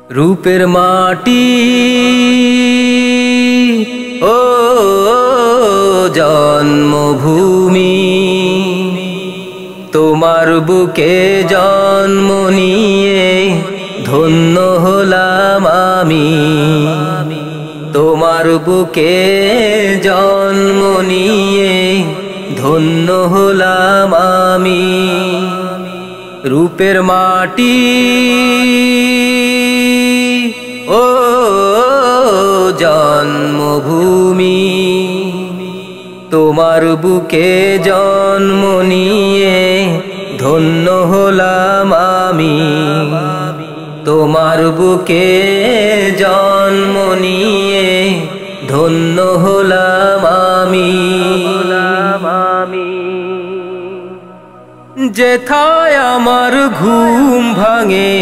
রূপের মাটি ও জন্মভূমি, তোমার বুকে জন্ম নিয়ে ধন্য হলাম আমি। তোমার বুকে জন্ম নিয়ে ধন্য হলাম আমি। রূপের মাটি ও জন্মভূমি, তোমার বুকে জন্ম নিয়ে ধন্য হলাম আমি। তোমার বুকে জন্ম নিয়ে ধন্য হলাম আমি। যেথায় আমার ঘুম ভাঙে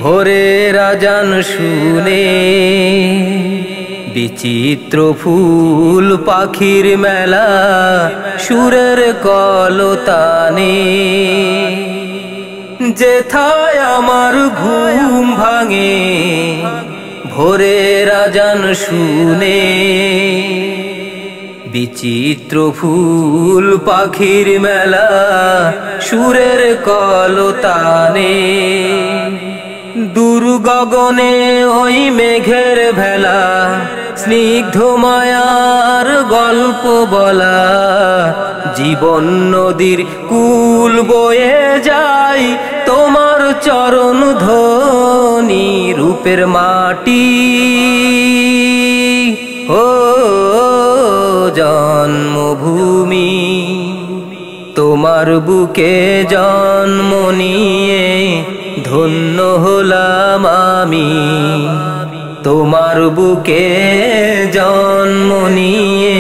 ভোরের আজান শুনে, বিচিত্র ফুল পাখির মেলা সুরের কলতানে। যেথায় আমার ঘুম ভাঙে ভোরের আজান শুনে, বিচিত্র ফুল পাখির মেলা সুরের কলতানে। দূর গগনে ওই মেঘের ভেলা, স্নিগ্ধ মায়ার গল্প বলা। জীবন নদীর কুল বয়ে যায় তোমার চরণ ধ্বনি। রূপের মাটি ও জন্মভূমি, তোমার বুকে জন্ম নিয়ে ধন্য হলাম আমি। তোমার বুকে জন্ম নিয়ে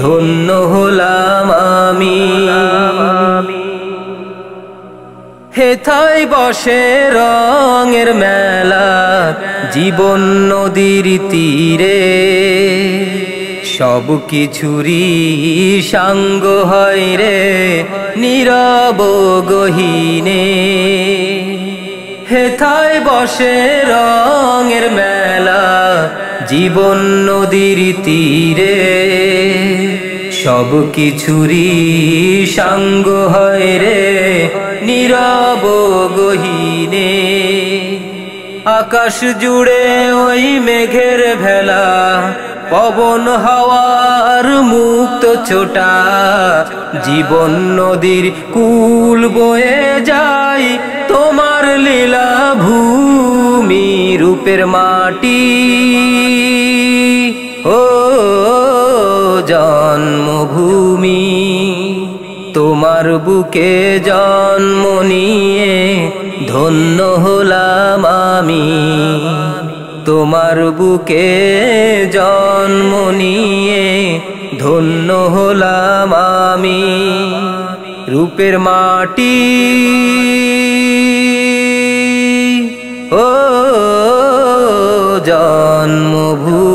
ধন্য হলাম আমি। হেথায় বসে রঙের মেলা জীবন নদীর তীরে, সব কিছুরই সাঙ্গ হয় রে নীরব গহীনে। হেথায় বসে রঙের মেলা জীবন নদীর তীরে, সব কিছুরই সাঙ্গ হয় রে নীরব গহীনে। আকাশ জুড়ে ওই মেঘের ভেলা, পবন হাওয়ার মুক্ত ছোটা। জীবন নদীর কুল বয়ে যায় তোমার লীলা ভূমি। রূপের মাটি ও জন্মভূমি, তোমার বুকে জন্ম নিয়ে ধন্য হলাম আমি। তোমার বুকে জন্ম নিয়ে ধন্য হলাম আমি। রূপের মাটি ও জন্মভূমি।